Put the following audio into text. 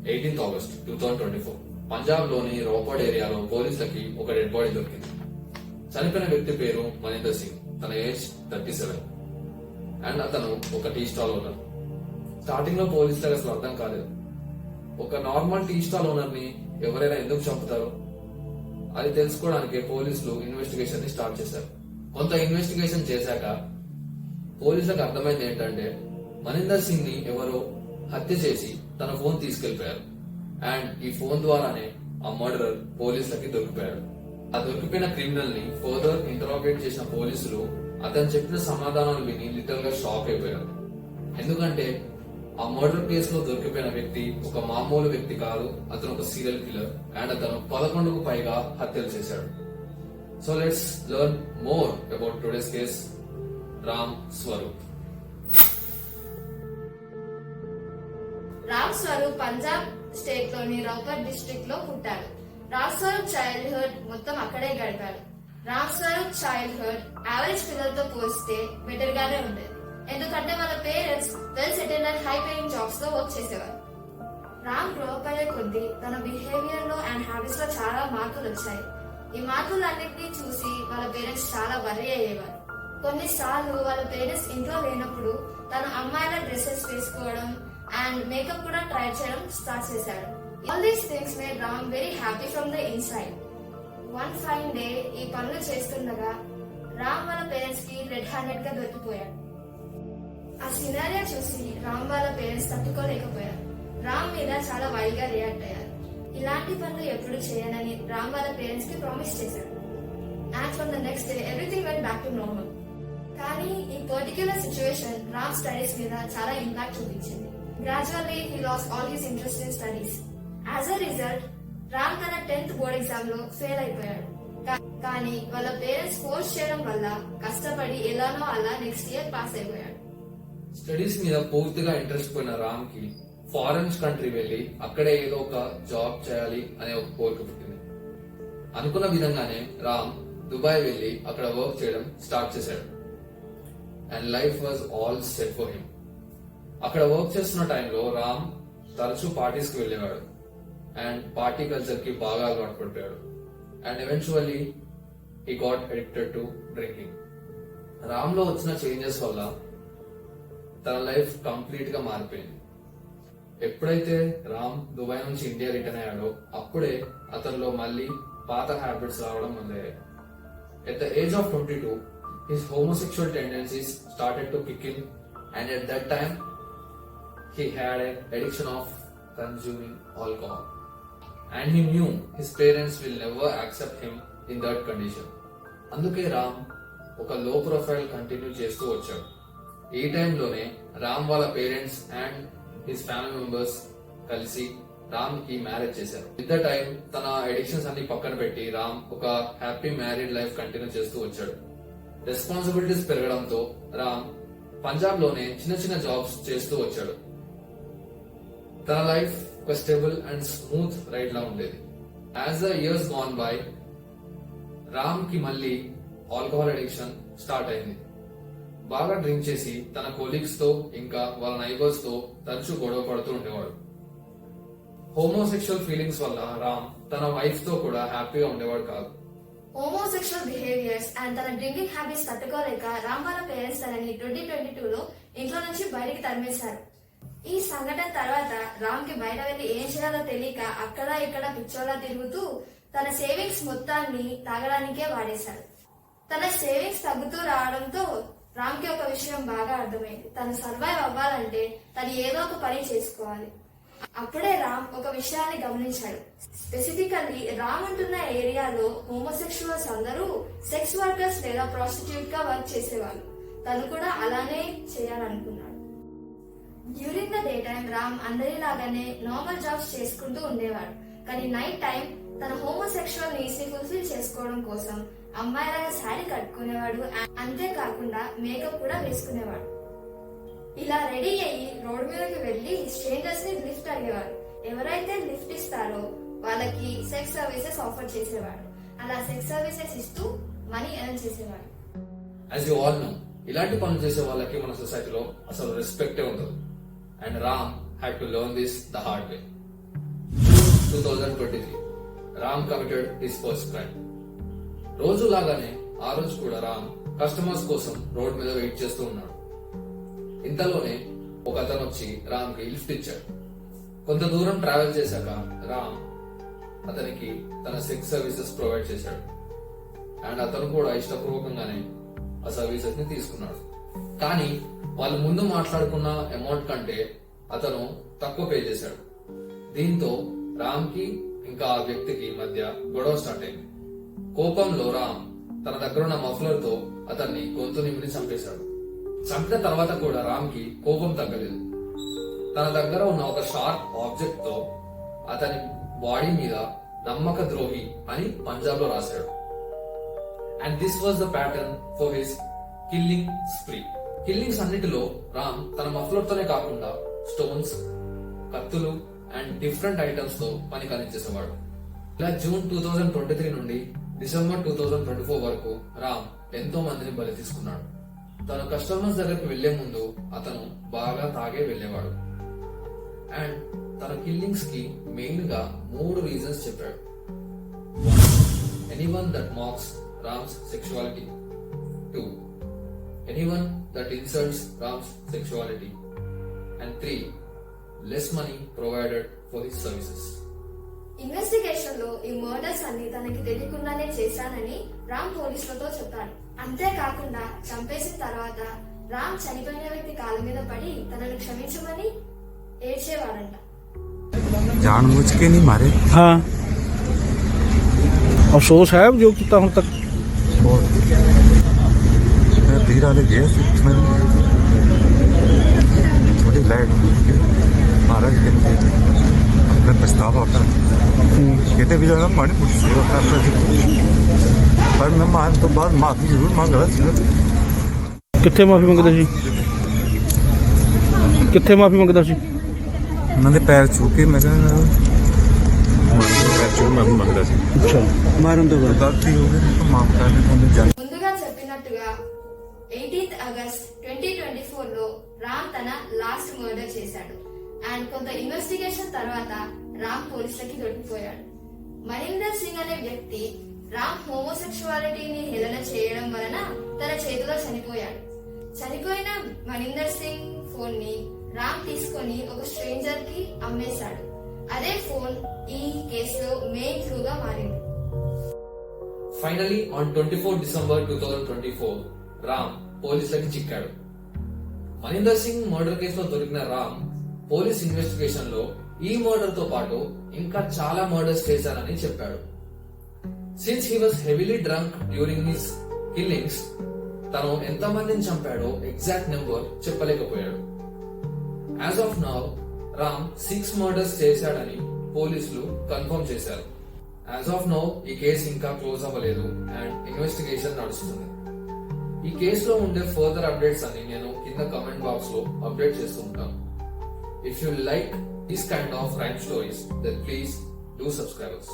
18th August 2024 Punjab లోని రోపడ్ ఏరియాలో పోలీసులకి ఒక డెడ్ బాడీ దొరికింది. చనిపోయిన వ్యక్తి పేరు మనీందర్ సింగ్. తన ఏజ్ 37 అండ్ అతను ఒక టీ స్టాల్ ఓనర్. స్టార్టింగ్ లో పోలీసులకు అసలు అర్థం కాలేదు, ఒక నార్మల్ టీ స్టాల్ ఓనర్ ని ఎవరైనా ఎందుకు చంపుతారు. అది తెలుసుకోవడానికి పోలీసులు ఇన్వెస్టిగేషన్ ని స్టార్ట్ చేశారు. కొంత ఇన్వెస్టిగేషన్ చేశాక పోలీసులకు అర్థమైంది ఏంటంటే మనీందర్ సింగ్ ని ఎవరో హత్య చేసి తన ఫోన్ తీసుకెళ్లిపోయారు. అండ్ ఈ ఫోన్ ద్వారానే ఆ మర్డరర్ పోలీసులకి దొరికిపోయాడు. ఆ దొరికిపోయిన క్రిమినల్ ని ఫర్దర్ ఇంటరాగేట్ చేసిన పోలీసులు అతను చెప్పిన సమాధానాలు విని లిటరల్ గా షాక్ అయిపోయారు. ఎందుకంటే ఆ మర్డర్ కేసులో దొరికిపోయిన వ్యక్తి ఒక మామూలు వ్యక్తి కాదు, అతను ఒక సీరియల్ కిల్లర్. అండ్ అతను 11కు పైగా హత్యలు చేశాడు. So let's learn more about today's case. Ram Swaroop. Ram Swaroop Punjab state లోని రౌపట్ డిస్ట్రిక్ట్ లో పుట్టాడు. రామ్ స్వరూప్ చైల్డ్హుడ్ మొత్తం అక్కడే గడిపాడు. రామ్ స్వరూప్ చైల్డ్హుడ్ యావరేజ్ పిల్లలతో పోలిస్తే బెటర్ గానే ఉండేది. ఎందుకంటే వాళ్ళ parents well settled and high paying jobs లో వర్క్ చేసేవారు. రామ్ గ్రోఅప్ అయ్యే కొద్దీ తన బిహేవియర్ లో అండ్ హ్యాబిట్స్ లో చాలా మార్పులు వచ్చాయి. ఈ మార్పులన్నింటినీ చూసి వాళ్ళ పేరెంట్స్ చాలా వరీ అయ్యేవారు. కొన్నిసార్లు వాళ్ళ పేరెంట్స్ ఇంట్లో లేనప్పుడు తన అమ్మాయిల డ్రెస్సెస్ వేసుకోవడం అండ్ మేకప్ కూడా ట్రై చేయడం స్టార్ట్ చేశాడు. All these things made Ram very happy from the inside. One fine day ఈ పనులు చేస్తుండగా రామ్ వాళ్ళ పేరెంట్స్ కి రెడ్ హ్యాండెడ్ గా దొరికిపోయాడు. ఆ సినారియా చూసి రామ్ వాళ్ళ పేరెంట్స్ తట్టుకోలేకపోయారు. రామ్ మీద చాలా వైల్డ్ గా రియాక్ట్ అయ్యారు. ఇలాంటి పనులు ఎప్పుడు చేయనని రామ్ వాళ్ళ పేరెంట్స్ కి ప్రామిస్ చేశారు. And from the next day everything went back to normal. కానీ ఈ పర్టిక్యులర్ సిచ్యువేషన్ రామ్ స్టడీస్ మీద చాలా ఇంపాక్ట్ చూపించింది. Gradually he lost all his interest in studies. As a result Ram తన 10th బోర్డ్ ఎగ్జామ్ లో ఫెయిల్ అయిపోయాడు. కానీ వాళ్ళ పేరెంట్స్ ఫోర్స్ చేయడం వల్ల కష్టపడి ఎలానో అలా నెక్స్ట్ ఇయర్ పాస్ అయిపోయాడు. స్టడీస్ మీద పూర్తిగా ఇంట్రెస్ట్ పోయిన రామ్ కి ఫారెన్ కంట్రీ వెళ్లి అక్కడే ఏదో ఒక జాబ్ చేయాలి అనే ఒక కోరిక పుట్టింది. అనుకున్న విధంగానే రామ్ దుబాయ్ వెళ్లి అక్కడ వర్క్ చేయడం స్టార్ట్ చేశాడు. And life was all set for him. అక్కడ వర్క్ చేస్తున్న టైంలో రామ్ తరచూ పార్టీస్ కి వెళ్లేవాడు అండ్ పార్టీ కల్చర్ కి బాగా అలవాటు పడిపోయాడు. And eventually he got addicted to drinking. Ram లో వచ్చిన చేంజెస్ వల్ల తన లైఫ్ కంప్లీట్ గా మారిపోయింది. ఎప్పుడైతే రామ్ దుబాయ్ నుంచి ఇండియా రిటర్న్ అయ్యాడో అప్పుడే అతనిలో మళ్ళీ పాత హ్యాబిట్స్ రావడం మొదలయ్యాయి. At the age of 22 his homosexual tendencies started to kick in, and at that time he had an addiction of consuming alcohol, and he knew his parents will never accept him in that condition. అందుకే రామ్ ఒక లో profile continue చేస్తూ వచ్చాడు. ఈ టైంలోనే రామ్ వాళ్ళ parents and his family members కలిసి రామ్ కి మ్యారేజ్ చేశారు. విత్ ద టైం తన ఎడిక్షన్స్ అన్ని పక్కన పెట్టి రామ్ ఒక హ్యాపీ మ్యారీడ్ లైఫ్ కంటిన్యూ చేస్తూ వచ్చాడు. రెస్పాన్సిబిలిటీస్ పెరగడంతో రామ్ పంజాబ్ లోనే చిన్న చిన్న జాబ్స్ చేస్తూ వచ్చాడు. తన లైఫ్ ఒక స్టేబుల్ అండ్ స్మూత్ రైడ్ లా ఉండేది. As the years gone by Ram కి మళ్ళీ ఆల్కహాల్ అడిక్షన్ స్టార్ట్ అయింది. బాగా డ్రింక్ చేసి తన కొలీగ్స్ తో ఇంకా వాళ్ళ నైబర్స్ తో తరచూ గొడవ పడుతూ ఉండేవాడు. హోమోసెక్షువల్ ఫీలింగ్స్ వల్ల రామ్ తన వైఫ్ తో కూడా హ్యాపీగా ఉండేవాడు కాదు. హోమోసెక్షువల్ బిహేవియర్స్ అండ్ తన డ్రింకింగ్ హ్యాబిట్స్ తట్టుకోలేక రామ్ వాళ్ళ పేరెంట్స్ తనని 2022లో ఇంట్లో నుంచి బయటికి తరిమేశారు. ఈ సంఘటన తర్వాత రామ్ కి బయట వెళ్లి ఏం చేయాలో తెలియక అక్కడ ఇక్కడ పిచ్చోలా తిరుగుతూ తన సేవింగ్స్ మొత్తాన్ని తాగడానికే వాడేశాడు. తన సేవింగ్స్ తగ్గుతూ రావడంతో రామ్ కి ఒక విషయం బాగా అర్థమైంది. తను సర్వైవ్ అవ్వాలంటే తను ఏదో ఒక పని చేసుకోవాలి. అప్పుడే రామ్ ఒక విషయాన్ని గమనించాడు. స్పెసిఫికల్లీ రామ్ ఉంటున్న ఏరియాలో హోమోసెక్షువల్స్ అందరూ సెక్స్ వర్కర్స్ లేదా ప్రాస్టిట్యూట్ గా వర్క్ చేసేవాళ్ళు. తను కూడా అలానే చేయాలనుకున్నాడు. During the day time Ram అందరిలాగానే నార్మల్ జాబ్స్ చేసుకుంటూ ఉండేవాడు. కానీ నైట్ టైం తన హోమోసెక్షువల్ నీడ్స్ ని ఫుల్ఫిల్ చేసుకోవడం కోసం అమ్మాయిలాగా శారీ కట్టుకునేవాడు. అంతేకాకుండా మేకప్ కూడా వేసుకునేవాడు. ఇలా రెడీ అయ్యి రోడ్ మీదకి వెళ్లి స్ట్రేంజర్స్ ని లిఫ్ట్ అడిగేవాడు. ఎవరైతే లిఫ్ట్ ఇస్తారో వాళ్ళకి సెక్స్ సర్వీసెస్ ఆఫర్ చేసేవాడు. అలా సెక్స్ సర్వీసెస్ ఇస్తూ మనీ ఎర్న్ చేసేవాడు. యాజ్ యు ఆల్ నో, ఇలాంటి పనులు చేసే వాళ్ళకి మన సొసైటీలో అసలు రెస్పెక్టే ఉండదు. And Ram had to learn this the hard way. 2023, Ram committed his first crime. రోజులాగానే ఆ రోజు కూడా రామ్ కస్టమర్స్ కోసం రోడ్ మీద వెయిట్ చేస్తూ ఉన్నాడు. ఇంతలోనే ఒక అతను వచ్చి రామ్ కి లిఫ్ట్ ఇచ్చాడు. కొంత దూరం ట్రావెల్ చేశాక రామ్ అతనికి తన సెక్స్ సర్వీసెస్ ప్రొవైడ్ చేశాడు. అండ్ అతను కూడా ఇష్టపూర్వకంగానే ఆ సర్వీసెస్ ని తీసుకున్నాడు. కానీ వాళ్ళు ముందు మాట్లాడుకున్న అమౌంట్ కంటే అతను తక్కువ పే చేశాడు. దీంతో రామ్ కి ఇంకా ఆ వ్యక్తికి మధ్య గొడవ స్టార్ట్ అయింది. కోపంలో రామ్ తన దగ్గర ఉన్న మఫ్లర్ తో అతన్ని గొంతు నిమిరి చంపేశాడు. చంపిన తర్వాత కూడా రామ్ కి కోపం తగ్గలేదు. తన దగ్గర ఉన్న ఒక షార్ప్ ఆబ్జెక్ట్ తో అతని బాడీ మీద నమ్మక ద్రోహి అని పంజాబ్ లో రాశాడు. And this was the pattern for his killing spree. Killings అన్నిటిలో రామ్ తన మఫ్లర్ తోనే కాకుండా స్టోన్స్, కత్తులు అండ్ డిఫరెంట్ ఐటమ్స్ తో పని కానిచ్చేసేవాడు. ఇలా జూన్ 2023 నుండి డిసెంబర్ 2024 వరకు రామ్ ఎంతో మందిని బలి తీసుకున్నాడు. తన కస్టమర్స్ దగ్గరికి వెళ్లే ముందు అతను బాగా తాగే వెళ్లేవాడు. అండ్ తన కిల్లింగ్స్ కి మెయిన్ గా 3 రీజన్స్ చెప్పాడు. Anyone that mocks Ram's sexuality. 2. Anyone that insults Ram's sexuality. And 3. Less money provided for his services. Investigation లో ఈ మర్డర్స్ అన్ని తనకి తెలియకుండానే చేశానని రామ్ పోలీసులతో చెప్పాడు. అంతేకాకుండా చంపేసిన తర్వాత రామ్ చనిపోయిన వ్యక్తి కాళ్ళ మీద పడి తనను క్షమించమని ఏడ్చేవాడంట. जानबूझ के नहीं मारे। हाँ, अफसोस है जो कितना हम तक धीरे वाले गए उसमें थोड़ी लाइट महाराज के अपने पछतावा होता कहते भी जाना माने कुछ होता पर मैं मान तो बाद माफी जरूर मांग रहा था। कितने माफी मंगता सी? कितने माफी मंगता सी? उन्होंने पैर छू के मैं पैर छू माफी मंगता सी। अच्छा, मारन तो गलती हो गई तो माफ कर दे। ముందుగా చెప్పినట్టుగా 18th ఆగస్ట్ 2024 లో రామ్ తన లాస్ట్ మర్డర్ చేశాడు. అండ్ కొంత ఇన్వెస్టిగేషన్ తర్వాత రామ్ పోలీసులకి దొరికిపోయాడు. మహేందర్ సింగ్ అనే వ్యక్తి రామ్ హోమోసెక్షువాలిటీని హేళన చేయడం వలన తన చేతిలో చనిపోయాడు. చనిపోయిన మహేందర్ సింగ్ ఫోన్ ని రామ్ తీసుకొని ఒక స్ట్రేంజర్ కి అమ్మేశాడు. అదే ఫోన్ ఈ కేసులో మెయిన్ క్లూగా మారింది. ఫైనలీ ఆన్ 24 డిసెంబర్ 2024 రామ్ పోలీసులకి చిక్కాడు. మహేందర్ సింగ్ మర్డర్ కేసులో దొరికిన రామ్ పోలీస్ ఇన్వెస్టిగేషన్ లో ఈ మర్డర్ తో పాటు ఇంకా చాలా మర్డర్స్ చేశానని చెప్పాడు. Since he was heavily drunk during his killings తను ఎంత మందిని చంపాడో ఎగ్జాక్ట్ నెంబర్ చెప్పలేకపోయాడు. As of now Ram 6 murders చేశాడని పోలీసులు కన్ఫర్మ్ చేశారు. యాజ్ ఆఫ్ నౌ ఈ కేసు ఇంకా క్లోజ్ అవ్వలేదు అండ్ ఇన్వెస్టిగేషన్ నడుస్తుంది. ఈ కేసులో ఉండే ఫర్దర్ అప్డేట్స్ అన్ని నేను కింద కమెంట్ బాక్స్ లో అప్డేట్ చేస్తూ ఉంటాను. If you like this kind of crime stories then please do subscribe us.